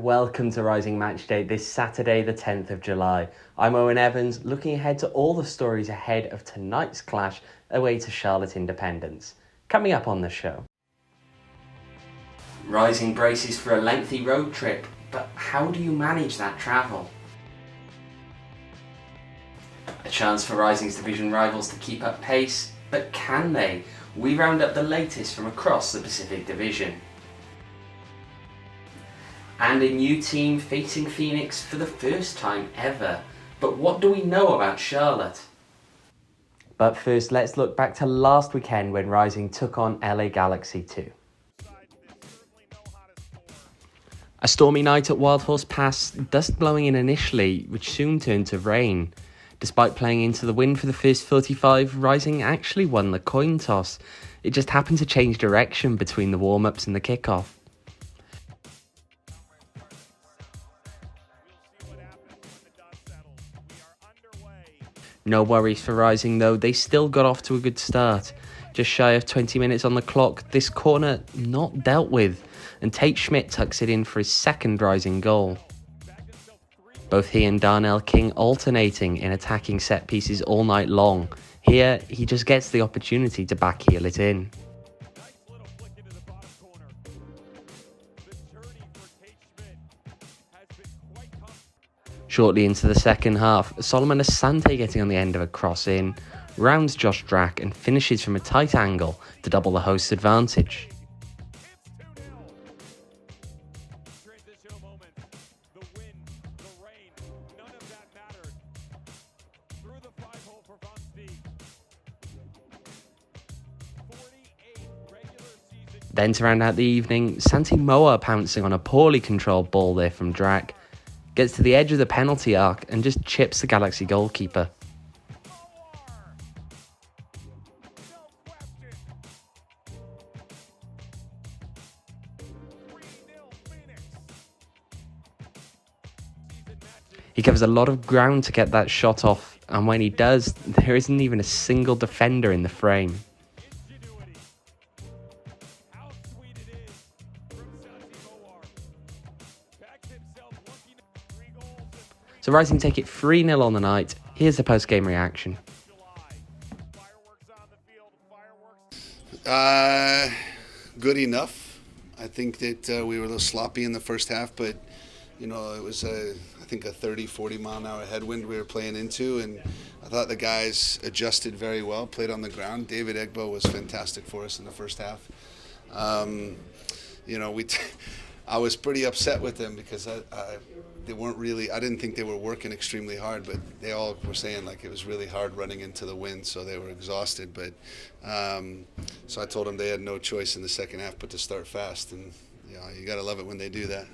welcome to Rising Matchday this Saturday the 10th of July. I'm Owain Evans, looking ahead to all the stories ahead of tonight's clash away to Charlotte Independence. Coming up on the show. Rising braces for a lengthy road trip, but how do you manage that travel? A chance for Rising's division rivals to keep up pace, but can they? We round up the latest from across the Pacific Division. And a new team facing Phoenix for the first time ever. But what do we know about Charlotte? But first, let's look back to last weekend when Rising took on LA Galaxy 2. A stormy night at Wild Horse Pass, dust blowing in initially, which soon turned to rain. Despite playing into the wind for the first 45, Rising actually won the coin toss. It just happened to change direction between the warm-ups and the kickoff. No worries for Rising though, they still got off to a good start. Just shy of 20 minutes on the clock, this corner not dealt with, and Tate Schmidt tucks it in for his second Rising goal. Both he and Darnell King alternating in attacking set pieces all night long. Here, he just gets the opportunity to backheel it in. Shortly into the second half, Solomon Asante getting on the end of a cross in, rounds Josh Drack and finishes from a tight angle to double the host's advantage. Then to round out the evening, Santi Moa pouncing on a poorly controlled ball there from Drack, gets to the edge of the penalty arc and just chips the Galaxy goalkeeper. He covers a lot of ground to get that shot off, and when he does, there isn't even a single defender in the frame. So Rising take it 3-0 on the night. Here's the post-game reaction. Good enough. I think that we were a little sloppy in the first half, but you know, it was I think a 30-40 mile an hour headwind we were playing into, and I thought the guys adjusted very well, played on the ground. David Egbo was fantastic for us in the first half. You know, I was pretty upset with them because they weren't really, I didn't think they were working extremely hard, but they all were saying like it was really hard running into the wind, so they were exhausted. But so I told them they had no choice in the second half but to start fast, and you know, you got to love it when they do that.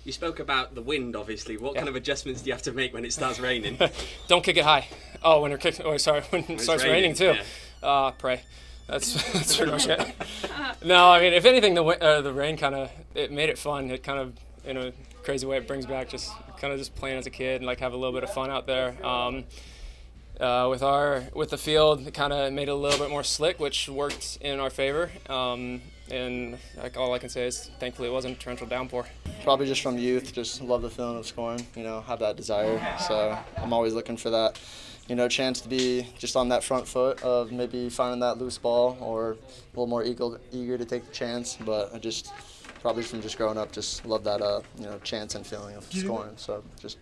You spoke about the wind, obviously. What kind of adjustments do you have to make when it starts raining? Don't kick it high. Oh, when it starts raining too. Yeah. Pray. That's pretty much it. No, I mean, if anything, the rain kind of, it made it fun. It kind of, in a crazy way, it brings back just kind of just playing as a kid and like have a little bit of fun out there. With the field, it kind of made it a little bit more slick, which worked in our favor. And like all I can say is, thankfully, it wasn't a torrential downpour. Probably just from youth, just love the feeling of scoring. You know, have that desire. So I'm always looking for that, you know, chance to be just on that front foot of maybe finding that loose ball or a little more eager to take the chance. But I just probably from just growing up, just love that you know, chance and feeling of scoring. So just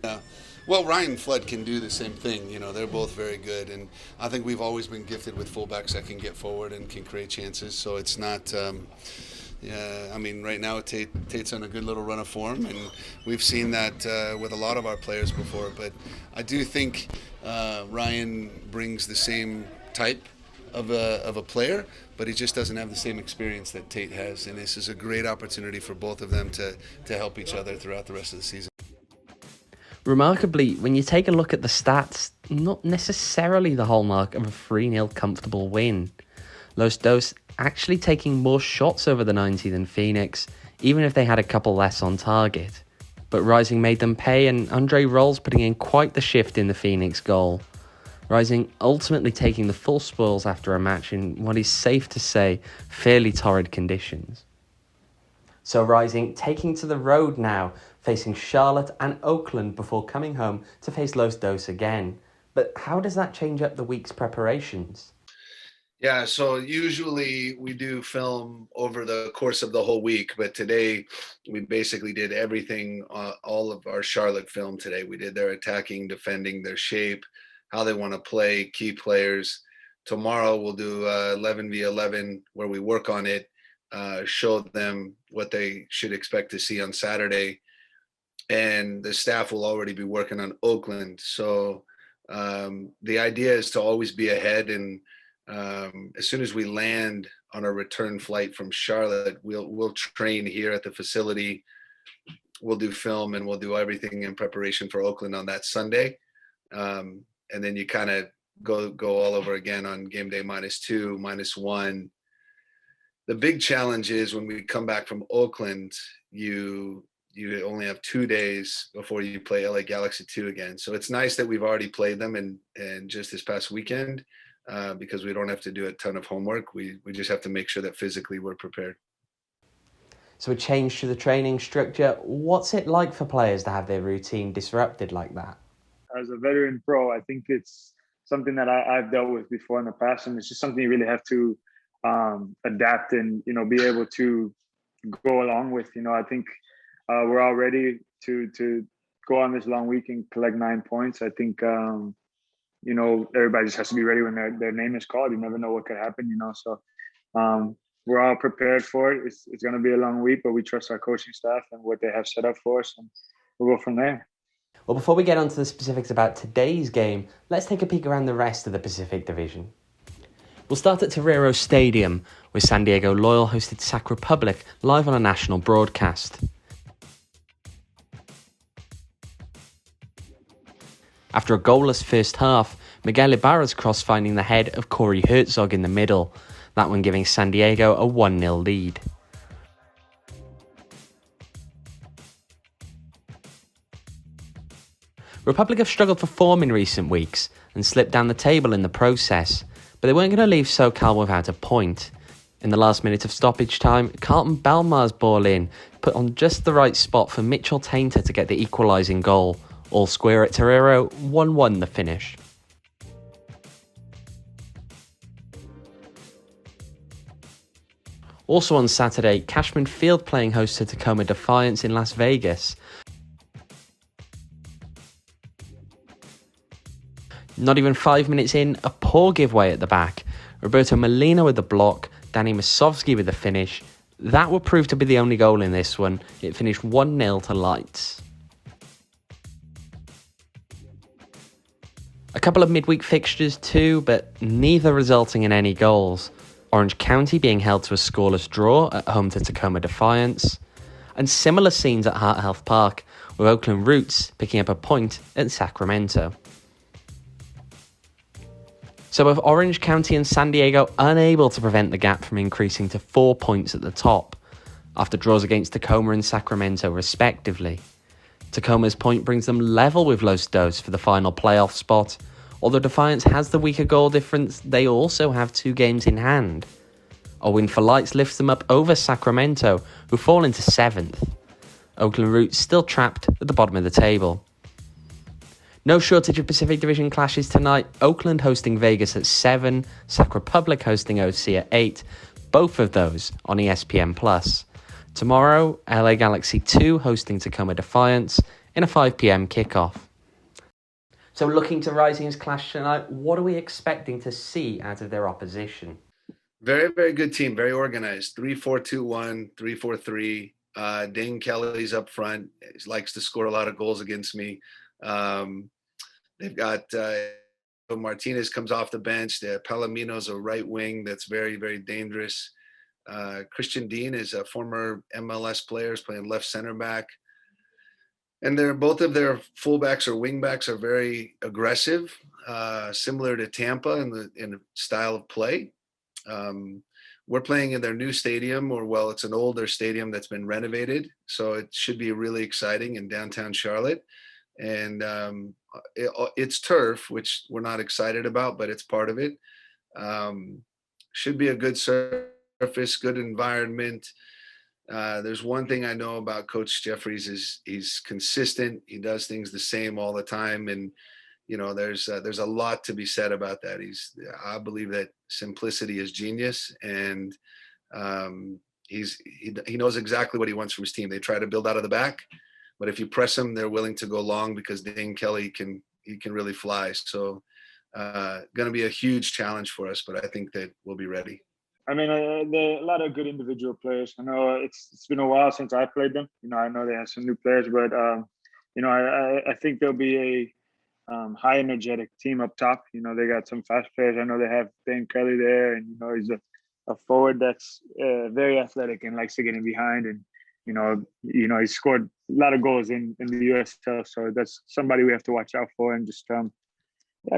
Well, Ryan Flood can do the same thing. You know, they're both very good, and I think we've always been gifted with fullbacks that can get forward and can create chances. So it's not. I mean, right now Tate's on a good little run of form, and we've seen that with a lot of our players before. But I do think Ryan brings the same type of a player, but he just doesn't have the same experience that Tate has, and this is a great opportunity for both of them to help each other throughout the rest of the season. Remarkably, when you take a look at the stats, not necessarily the hallmark of a 3-0 comfortable win. Los Dos actually taking more shots over the 90 than Phoenix, even if they had a couple less on target. But Rising made them pay, and Andre Rolls putting in quite the shift in the Phoenix goal. Rising ultimately taking the full spoils after a match in what is safe to say fairly torrid conditions. So Rising taking to the road now, facing Charlotte and Oakland before coming home to face Los Dos again. But how does that change up the week's preparations? Yeah, so usually we do film over the course of the whole week, but today we basically did everything, all of our Charlotte film today. We did their attacking, defending, their shape, how they want to play, key players. Tomorrow we'll do 11v11 where we work on it, show them what they should expect to see on Saturday. And the staff will already be working on Oakland. So the idea is to always be ahead, and as soon as we land on a return flight from Charlotte, we'll train here at the facility. We'll do film and we'll do everything in preparation for Oakland on that Sunday, and then you kind of go all over again on game day -2, -1. The big challenge is when we come back from Oakland, you only have 2 days before you play LA Galaxy 2 again. So it's nice that we've already played them and just this past weekend. Because we don't have to do a ton of homework. We just have to make sure that physically we're prepared. So a change to the training structure. What's it like for players to have their routine disrupted like that? As a veteran pro, I think it's something that I've dealt with before in the past, and it's just something you really have to adapt and be able to go along with. I think we're all ready to go on this long week and collect 9 points. I think everybody just has to be ready when their name is called. You never know what could happen, So we're all prepared for it. It's going to be a long week, but we trust our coaching staff and what they have set up for us, and we'll go from there. Well, before we get on to the specifics about today's game, let's take a peek around the rest of the Pacific Division. We'll start at Torero Stadium, where San Diego Loyal hosted Sac Republic live on a national broadcast. After a goalless first half, Miguel Ibarra's cross finding the head of Corey Herzog in the middle, that one giving San Diego a 1-0 lead. Republic have struggled for form in recent weeks and slipped down the table in the process, but they weren't going to leave SoCal without a point. In the last minute of stoppage time, Carlton Belmar's ball in, put on just the right spot for Mitchell Tainter to get the equalising goal. All square at Torero, 1-1 the finish. Also on Saturday, Cashman Field playing host to Tacoma Defiance in Las Vegas. Not even 5 minutes in, a poor giveaway at the back. Roberto Molina with the block, Danny Masovsky with the finish. That would prove to be the only goal in this one. It finished 1-0 to Lights. A couple of midweek fixtures too, but neither resulting in any goals. Orange County being held to a scoreless draw at home to Tacoma Defiance. And similar scenes at Heart Health Park, with Oakland Roots picking up a point at Sacramento. So both Orange County and San Diego unable to prevent the gap from increasing to 4 points at the top, after draws against Tacoma and Sacramento respectively. Tacoma's point brings them level with Los Dos for the final playoff spot. Although Defiance has the weaker goal difference, they also have 2 games in hand. A win for Lights lifts them up over Sacramento, who fall into 7th. Oakland Roots still trapped at the bottom of the table. No shortage of Pacific Division clashes tonight. Oakland hosting Vegas at 7, Sac Republic hosting OC at 8, both of those on ESPN+. Tomorrow, LA Galaxy 2 hosting Tacoma Defiance in a 5 p.m. kickoff. So looking to Rising's clash tonight, what are we expecting to see out of their opposition? Very, very good team, very organized. 3-4-2-1, 3-4-3. Dane Kelly's up front. He likes to score a lot of goals against me. They've got Martinez comes off the bench. Palomino's a right wing that's very, very dangerous. Christian Dean is a former MLS player, is playing left center back. And both of their fullbacks or wingbacks are very aggressive, similar to Tampa in the style of play. We're playing in their new stadium, it's an older stadium that's been renovated. So it should be really exciting in downtown Charlotte. And it's turf, which we're not excited about, but it's part of it. Should be a good surface, good environment. There's one thing I know about Coach Jeffries is he's consistent. He does things the same all the time, and there's a lot to be said about that. I believe that simplicity is genius, and he knows exactly what he wants from his team. They try to build out of the back, but if you press them, they're willing to go long because Dane Kelly can really fly. So, going to be a huge challenge for us, but I think that we'll be ready. I mean, there are a lot of good individual players. I know it's been a while since I played them. I know they have some new players, but I think there'll be a high energetic team up top. They got some fast players. I know they have Dane Kelly there, and he's a forward that's very athletic and likes to get in behind. And he scored a lot of goals in the USL, so that's somebody we have to watch out for. And just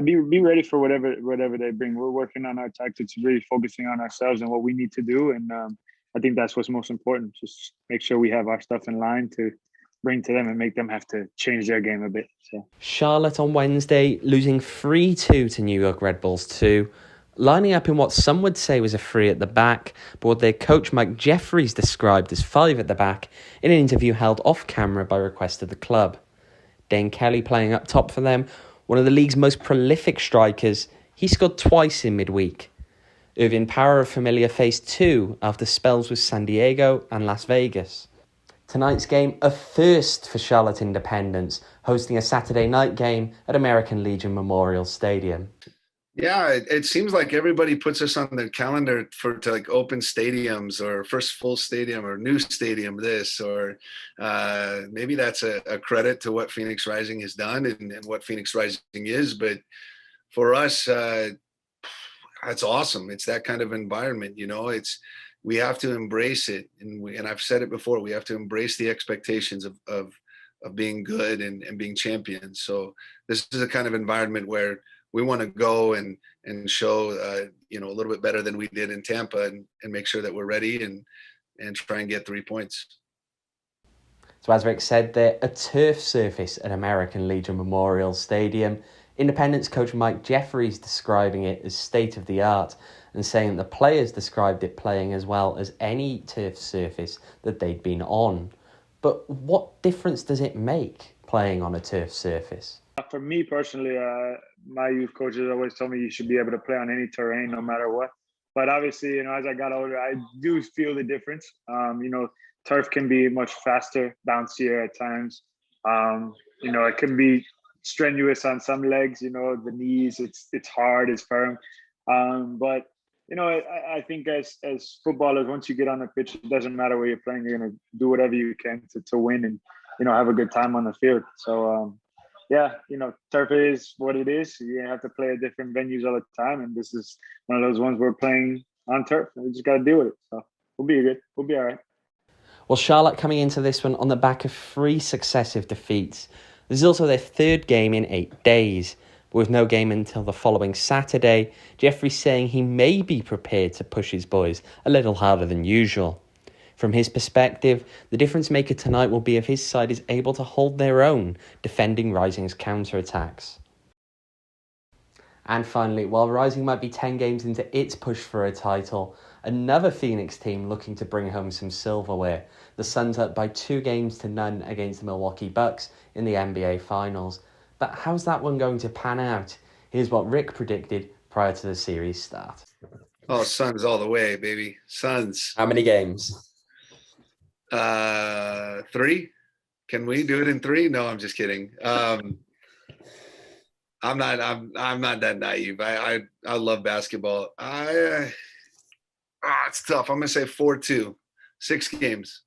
be ready for whatever they bring. We're working on our tactics, really focusing on ourselves and what we need to do. And I think that's what's most important. Just make sure we have our stuff in line to bring to them and make them have to change their game a bit. So Charlotte on Wednesday losing 3-2 to New York Red Bulls 2, lining up in what some would say was a 3 at the back, but what their coach Mike Jeffries described as 5 at the back in an interview held off camera by request of the club. Dane Kelly playing up top for them, one of the league's most prolific strikers. He scored twice in midweek. Irvin Power of Familia faced 2 after spells with San Diego and Las Vegas. Tonight's game, a first for Charlotte Independence, hosting a Saturday night game at American Legion Memorial Stadium. Yeah, it seems like everybody puts us on their calendar to like open stadiums or first full stadium or new stadium this, or maybe that's a credit to what Phoenix Rising has done and what Phoenix Rising is. But for us, it's awesome. It's that kind of environment, we have to embrace it. And I've said it before, we have to embrace the expectations of being good and being champions. So this is a kind of environment where we want to go and show, a little bit better than we did in Tampa and make sure that we're ready and try and get 3 points. So as Rick said there, a turf surface at American Legion Memorial Stadium. Independence coach Mike Jeffries describing it as state-of-the-art and saying that the players described it playing as well as any turf surface that they'd been on. But what difference does it make playing on a turf surface? For me personally, my youth coaches always told me you should be able to play on any terrain, no matter what. But obviously, as I got older, I do feel the difference. Turf can be much faster, bouncier at times. It can be strenuous on some legs. The knees, it's hard, it's firm. But I think as footballers, once you get on the pitch, it doesn't matter where you're playing. You're gonna do whatever you can to win and have a good time on the field. So. Turf is what it is. You have to play at different venues all the time, and this is one of those ones we're playing on turf, and we just got to deal with it. So we'll be good. We'll be all right. Well, Charlotte coming into this one on the back of 3 successive defeats. This is also their 3rd game in 8 days. But with no game until the following Saturday, Jeffrey's saying he may be prepared to push his boys a little harder than usual. From his perspective, the difference maker tonight will be if his side is able to hold their own, defending Rising's counter-attacks. And finally, while Rising might be 10 games into its push for a title, another Phoenix team looking to bring home some silverware. The Suns up by 2-0 against the Milwaukee Bucks in the NBA Finals. But how's that one going to pan out? Here's what Rick predicted prior to the series start. Oh, Suns all the way, baby. Suns. How many games? 3. Can we do it in 3? No, I'm just kidding. I'm not that naive. I love basketball. It's tough. I'm gonna say 4-2, 6 games.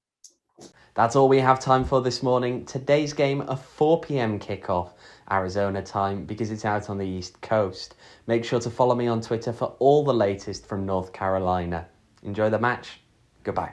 That's all we have time for this morning. Today's game, a 4 p.m. kickoff, Arizona time, because it's out on the East Coast. Make sure to follow me on Twitter for all the latest from North Carolina. Enjoy the match. Goodbye.